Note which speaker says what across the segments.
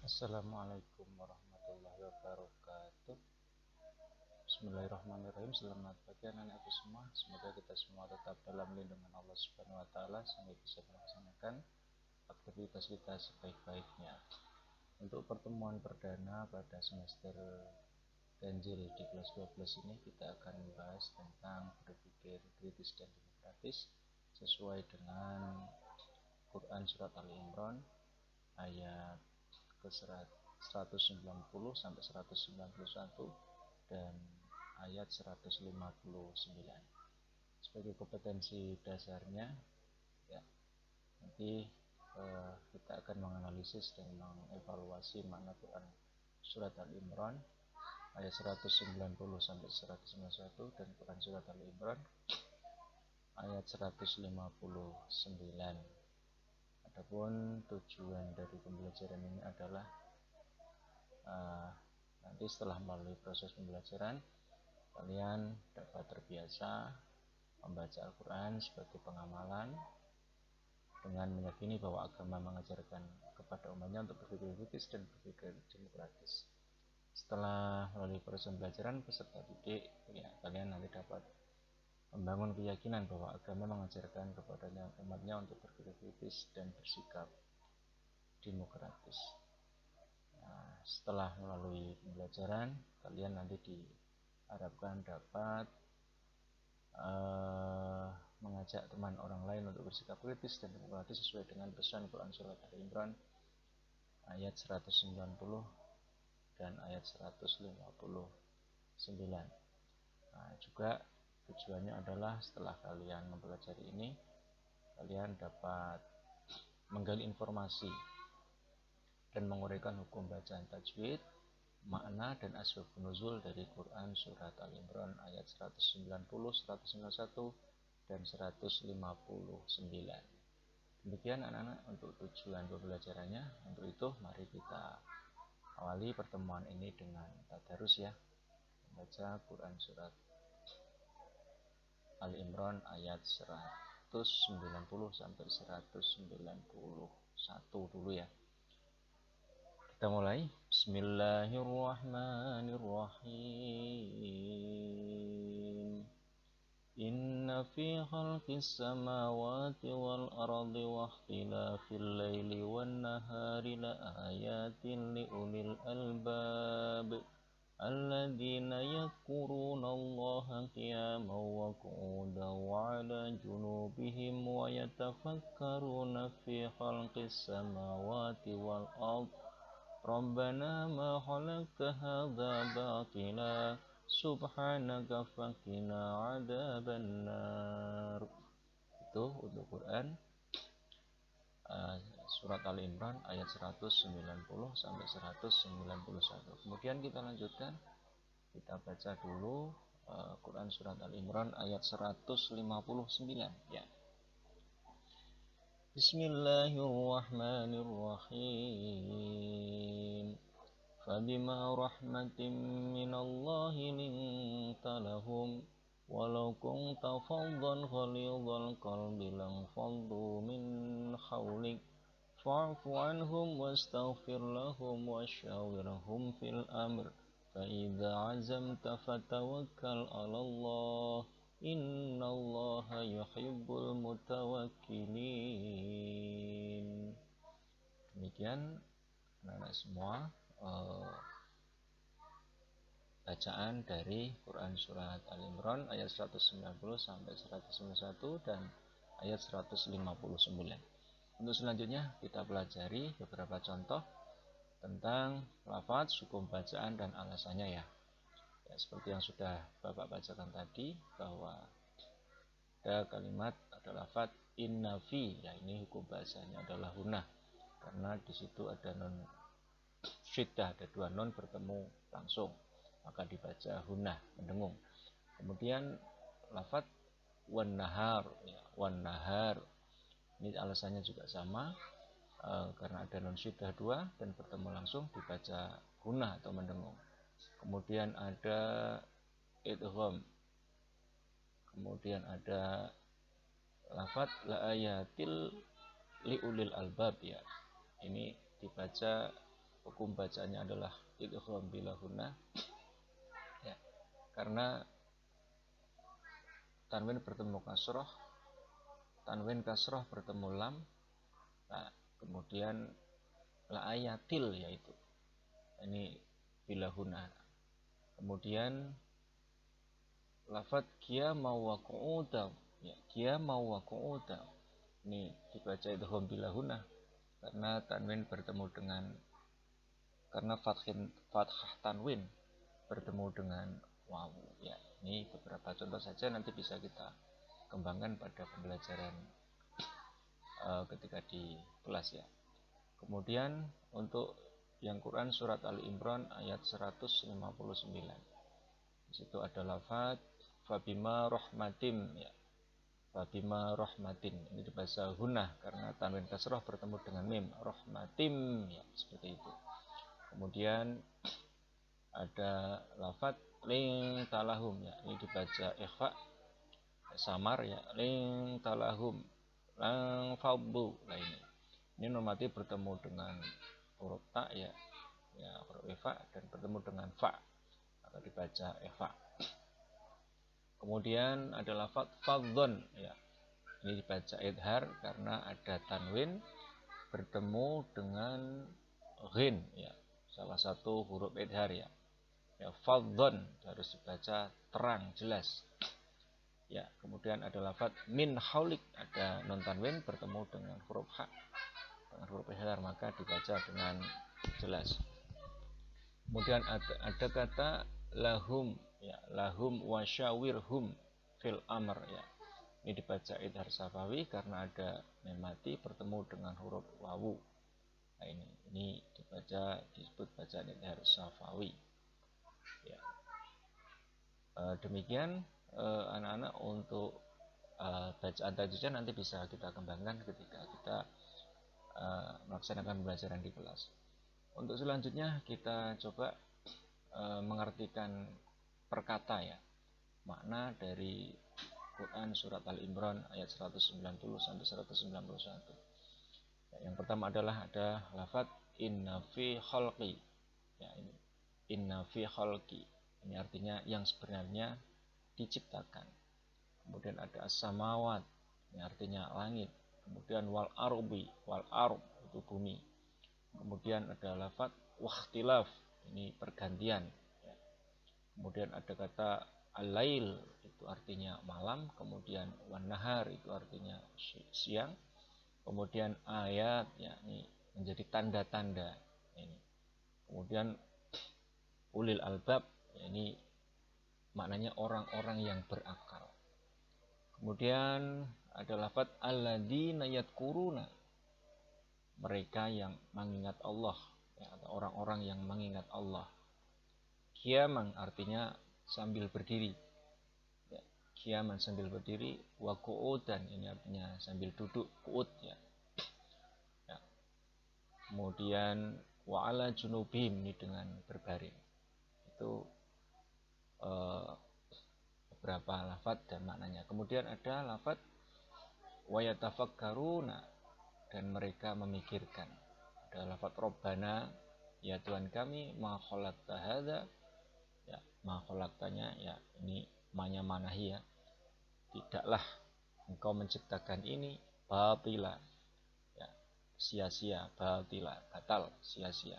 Speaker 1: Assalamualaikum warahmatullahi wabarakatuh. Bismillahirrahmanirrahim. Selamat pagi anak-anakku semua. Semoga kita semua tetap dalam lindungan Allah Subhanahu wa taala sehingga bisa melaksanakan aktivitas kita sebaik-baiknya. Untuk pertemuan perdana pada semester ganjil di kelas 12 ini kita akan membahas tentang berpikir kritis dan demokratis sesuai dengan Quran surat Ali Imran ayat ke 190 sampai 191 dan ayat 159. Sebagai kompetensi dasarnya ya, nanti kita akan menganalisis dan mengevaluasi makna Quran surat Al-Imran ayat 190 sampai 191 dan Quran surat Al-Imran ayat 159. Adapun tujuan dari pembelajaran ini adalah nanti setelah melalui proses pembelajaran kalian dapat terbiasa membaca Al-Quran sebagai pengamalan dengan meyakini bahwa agama mengajarkan kepada umatnya untuk berpikir kritis dan berpikir demokratis. Setelah melalui proses pembelajaran peserta didik ya, kalian nanti dapat membangun keyakinan bahwa agama mengajarkan kepada umatnya untuk berpikir kritis dan bersikap demokratis. Nah, setelah melalui pembelajaran kalian nanti diharapkan dapat mengajak teman orang lain untuk bersikap kritis dan demokratis sesuai dengan pesan Quran surat Ali Imran ayat 190 dan ayat 159. Nah, juga tujuannya adalah setelah kalian mempelajari ini kalian dapat menggali informasi dan menguraikan hukum bacaan tajwid, makna dan asbabun nuzul dari Quran surat Al-Imran ayat 190, 191 dan 159. Demikian anak-anak untuk tujuan pembelajarannya. Untuk itu mari kita awali pertemuan ini dengan tadarus ya. Membaca Quran surat Al-Imran ayat 190 sampai 191 dulu ya. Kita mulai. Bismillahirrahmanirrahim. Inna fi khalqis samawati wal ardi wa ikhtilafil laili wan nahari la ayatin li ulil albab alladzina yadhkuruna Allaha qiyaman wa qu'udan wa 'ala junubihim wa yatafakkaruna fi khalqis samawati wal ardi Rabbana ma khalaqta hadza batila subhanaka faqina 'adzabannar. Itu untuk Quran surat Al-Imran ayat 190 sampai 191. Kemudian kita lanjutkan, kita baca dulu Quran surat Al-Imran ayat 159 ya. Bismillahirrahmanirrahim. Fabima rahmatin minallahi linta lahum walau kunta faddan ghalidhal qalbi lanfaddu min hawlik fa'fu anhum wastaghfir lahum wasyawirhum fil amr fa idza azamta fatawakkal 'ala Allah innallaha yuhibbul mutawakkilin. Demikian anak-anak semua bacaan dari Quran surat Al-Imran ayat 190 sampai 191 dan ayat 159. Untuk selanjutnya kita pelajari beberapa contoh tentang lafaz, hukum bacaan dan alasannya ya. Ya, seperti yang sudah Bapak bacakan tadi bahwa ada kalimat, ada lafaz inna fi, ya ini hukum bahasanya adalah hunah karena di situ ada non syiddah, ada dua non bertemu langsung maka dibaca hunah, mendengung. Kemudian lafaz wan nahar ya, wan nahar ini alasannya juga sama karena ada non syiddah dua dan bertemu langsung dibaca hunah atau mendengung. Kemudian ada idgham, kemudian ada lafaz la ayatil liulil albab ya, ini dibaca hukum bacaannya adalah idgham bila gunnah ya, karena tanwin bertemu kasroh, tanwin kasroh bertemu lam, nah, kemudian la ayatil yaitu ini bila gunnah. Kemudian lafadz qiyama wa qu'uda ya, qiyama wa qu'uda ini dibaca idgham bila gunnah karena tanwin bertemu dengan karena fathah tanwin bertemu dengan wawu ya. Ini beberapa contoh saja, nanti bisa kita kembangkan pada pembelajaran ketika di kelas ya. Kemudian untuk yang Quran surat Ali Imran ayat 159, di situ ada lafadz fabima rahmatim ya, fabima rahmatin ini dibaca gunnah karena tanwin kasroh bertemu dengan mim, rahmatim ya, seperti itu. Kemudian ada lafadz ling talahum ya, ini dibaca ikhfa samar ya, ling talahum lang faddu. Nah ini normatif bertemu dengan huruf ta ya, huruf ikhfa dan bertemu dengan fa atau dibaca ikhfa. Kemudian ada lafadz fadhon ya, ini dibaca idhar karena ada tanwin bertemu dengan ghin ya, salah satu huruf idhar ya. Ya fadhon harus dibaca terang jelas. Ya, kemudian ada lafadz min haulik, ada non tanwin bertemu dengan huruf ha, dengan huruf idhar maka dibaca dengan jelas. Kemudian ada kata lahum ya, lahum wasyawirhum fil amr ya. Ini dibaca idhar safawi karena ada mim mati bertemu dengan huruf wawu. Nah ini dibaca, disebut bacaan idhar safawi. Ya. Demikian anak-anak untuk bacaan tajwidnya nanti bisa kita kembangkan ketika kita melaksanakan pembelajaran di kelas. Untuk selanjutnya kita coba mengartikan perkata ya, makna dari Quran surat Al-Imran ayat 190 sampai 191. Yang pertama adalah ada lafadz inna fi khalqi ya, ini inna fi khalqi ini artinya yang sebenarnya diciptakan. Kemudian ada as-samawat ini artinya langit. Kemudian wal arbi, wal arb itu bumi. Kemudian ada lafadz wakhtilaf ini pergantian ya. Kemudian ada kata al-lail itu artinya malam. Kemudian wan nahar itu artinya siang. Kemudian ayat ya, ini menjadi tanda-tanda ini. Kemudian ulil albab ya, ini maknanya orang-orang yang berakal. Kemudian ada lafadz alladzina yadhkuruna, mereka yang mengingat Allah ya, atau orang-orang yang mengingat Allah. Qiyaman artinya sambil berdiri ya, qiyaman sambil berdiri, wa qu'udan ini artinya sambil duduk, qu'ud ya. Ya. Kemudian wa ala junubihim ini dengan berbaring. Itu beberapa lafadz dan maknanya. Kemudian ada lafadz wa yatafakkaruna dan mereka memikirkan. Ada lafadz Rabbana ya Tuhan kami, ma khalaqta hadza ya, ma khalaqtanya ya, ini manya manahi ya, tidaklah engkau menciptakan ini batila ya, sia-sia, batila batal, sia-sia.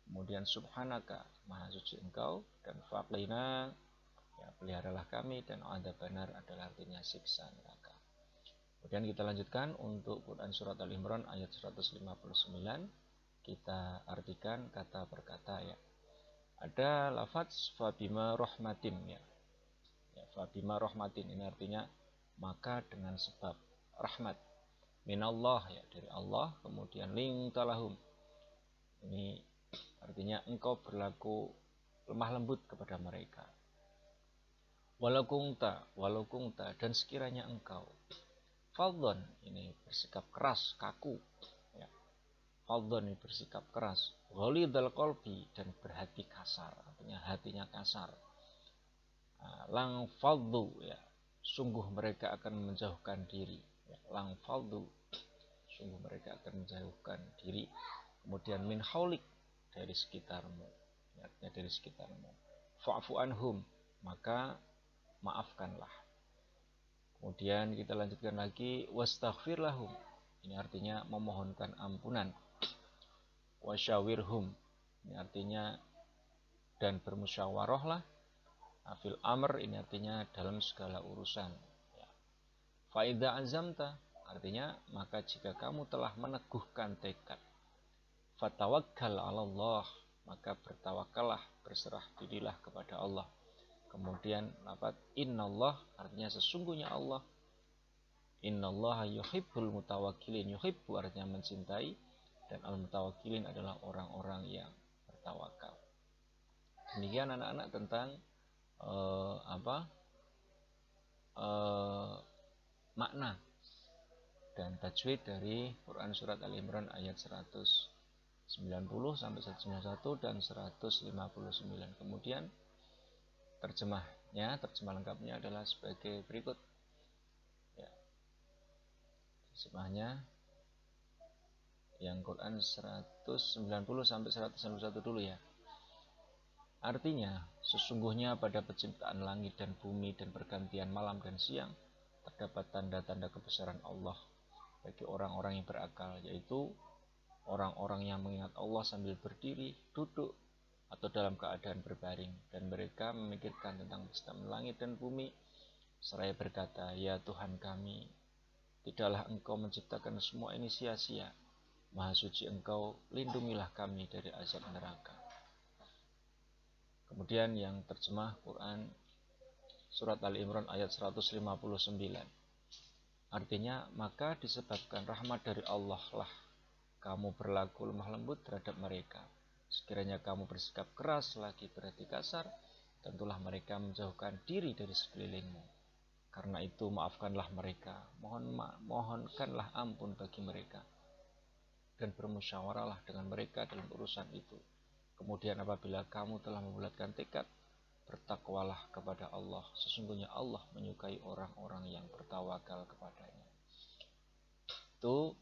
Speaker 1: Kemudian subhanaka maha suci engkau, dan faqina ya, peliharalah kami, dan adzabannar adalah artinya siksa neraka. Kemudian kita lanjutkan untuk Quran surat Al-Imran ayat 159, kita artikan kata per kata ya. Ada lafadz fabima rahmatin ya. Ya, fabima rahmatin ini artinya maka dengan sebab rahmat minallah ya, dari Allah. Kemudian ling talahum ini artinya engkau berlaku lemah lembut kepada mereka. Walau kungta dan sekiranya engkau fadhon ini bersikap keras, kaku ya. Fadhon ini bersikap keras, ghalidhal qalbi dan berhati kasar, artinya hatinya kasar. Lang fadhu ya, sungguh mereka akan menjauhkan diri ya. Lang fadhu, sungguh mereka akan menjauhkan diri. Kemudian min haulik dari sekitarmu, artinya dari sekitarmu. Fa'fu anhum, maka maafkanlah. Kemudian kita lanjutkan lagi, wastaghfir lahum, ini artinya memohonkan ampunan. Wasyawirhum, ini artinya dan bermusyawarahlah. Fil amr, ini artinya dalam segala urusan. Faidha azamta, artinya maka jika kamu telah meneguhkan tekad. Fatawakkal 'ala Allah, maka bertawakallah, berserah dirilah kepada Allah. Kemudian lafaz innallah, artinya sesungguhnya Allah. Innallaha yuhibbul mutawakkilin, yuhibbu artinya mencintai, dan al-mutawakkilin adalah orang-orang yang bertawakal. Demikian anak-anak tentang makna dan tajwid dari Quran surat Al-Imran ayat 190 sampai 191 dan 159. Kemudian terjemah lengkapnya adalah sebagai berikut. Ya. Terjemahnya yang Quran 190 sampai 191 dulu ya. Artinya, sesungguhnya pada penciptaan langit dan bumi dan pergantian malam dan siang terdapat tanda-tanda kebesaran Allah bagi orang-orang yang berakal, yaitu orang-orang yang mengingat Allah sambil berdiri, duduk, atau dalam keadaan berbaring, dan mereka memikirkan tentang penciptaan langit dan bumi seraya berkata, ya Tuhan kami, tidaklah Engkau menciptakan semua ini sia-sia. Maha suci Engkau, lindungilah kami dari azab neraka. Kemudian yang terjemah Quran surat Al-Imran ayat 159. Artinya, maka disebabkan rahmat dari Allah lah kamu berlaku lemah lembut terhadap mereka. Sekiranya kamu bersikap keras lagi berhati kasar, tentulah mereka menjauhkan diri dari sekelilingmu. Karena itu maafkanlah mereka, mohonkanlah ampun bagi mereka, dan bermusyawarahlah dengan mereka dalam urusan itu. Kemudian apabila kamu telah membulatkan tekad, bertakwalah kepada Allah. Sesungguhnya Allah menyukai orang-orang yang bertawakal kepadanya. Itu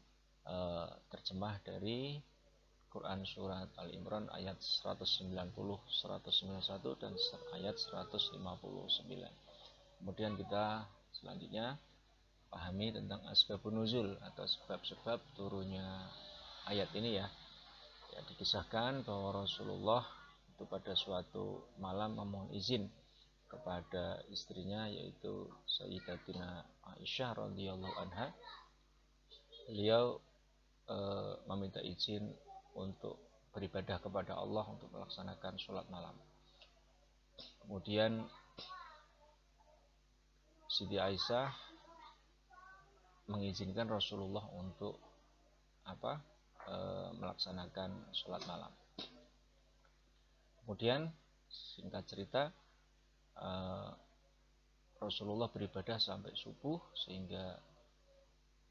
Speaker 1: terjemah dari Quran surat Al-Imran ayat 190, 191 dan ayat 159. Kemudian kita selanjutnya pahami tentang asbabun nuzul atau sebab-sebab turunnya ayat ini ya. Ya, dikisahkan bahwa Rasulullah itu pada suatu malam memohon izin kepada istrinya, yaitu Sayyidatina Aisyah radhiyallahu anha. Beliau meminta izin untuk beribadah kepada Allah, untuk melaksanakan sholat malam. Kemudian Siti Aisyah mengizinkan Rasulullah untuk melaksanakan sholat malam. Kemudian singkat cerita, Rasulullah beribadah sampai subuh, sehingga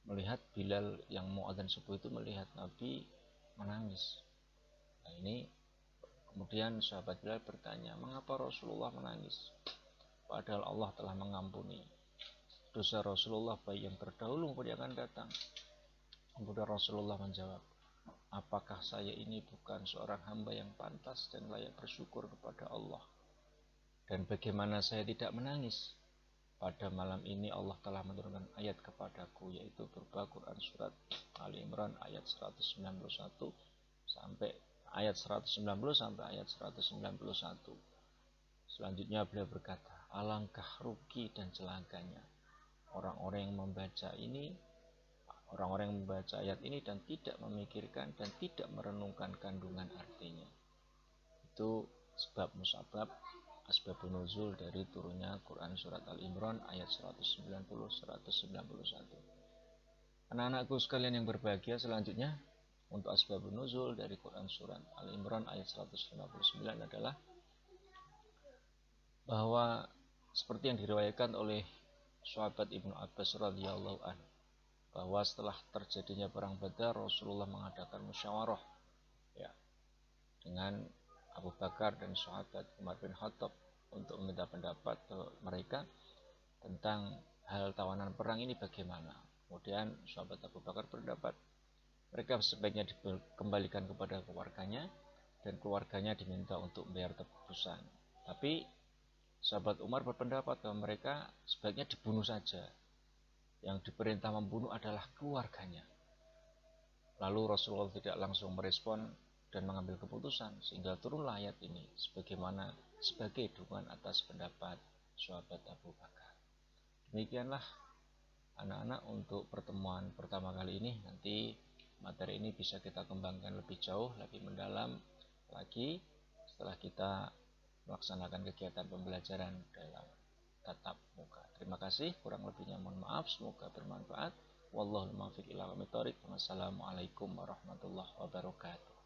Speaker 1: melihat Bilal yang mau adzan subuh itu melihat Nabi menangis. Nah, ini kemudian sahabat Bilal bertanya, mengapa Rasulullah menangis? Padahal Allah telah mengampuni dosa Rasulullah baik yang terdahulu maupun yang akan datang. Kemudian Rasulullah menjawab, apakah saya ini bukan seorang hamba yang pantas dan layak bersyukur kepada Allah? Dan bagaimana saya tidak menangis? Pada malam ini Allah telah menurunkan ayat kepadaku, yaitu berupa Quran surat Ali Imran ayat 191 sampai ayat 190 sampai ayat 191. Selanjutnya beliau berkata, alangkah rugi dan celakanya orang-orang yang membaca ayat ini dan tidak memikirkan dan tidak merenungkan kandungan artinya. Itu sebab musabab asbabun nuzul dari turunnya Quran surat Al-Imran ayat 190-191. Anak-anakku sekalian yang berbahagia, selanjutnya untuk asbabun nuzul dari Quran surat Al-Imran ayat 159 adalah bahwa seperti yang diriwayatkan oleh sahabat Ibnu Abbas radhiyallahu anhu, bahwa setelah terjadinya perang Badar, Rasulullah mengadakan musyawarah ya dengan Abu Bakar dan sahabat Umar bin Khattab untuk meminta pendapat mereka tentang hal tawanan perang ini bagaimana. Kemudian sahabat Abu Bakar berpendapat mereka sebaiknya dikembalikan kepada keluarganya dan keluarganya diminta untuk membayar tebusan. Tapi sahabat Umar berpendapat bahwa mereka sebaiknya dibunuh saja. Yang diperintah membunuh adalah keluarganya. Lalu Rasulullah tidak langsung merespon dan mengambil keputusan, sehingga turunlah ayat ini sebagai dukungan atas pendapat sahabat Abu Bakar. Demikianlah anak-anak untuk pertemuan pertama kali ini. Nanti materi ini bisa kita kembangkan lebih jauh, lebih mendalam lagi setelah kita melaksanakan kegiatan pembelajaran dalam tatap muka. Terima kasih, kurang lebihnya mohon maaf, semoga bermanfaat. Wallahul muwaffiq ila aqwamit thoriq. Wassalamualaikum warahmatullahi wabarakatuh.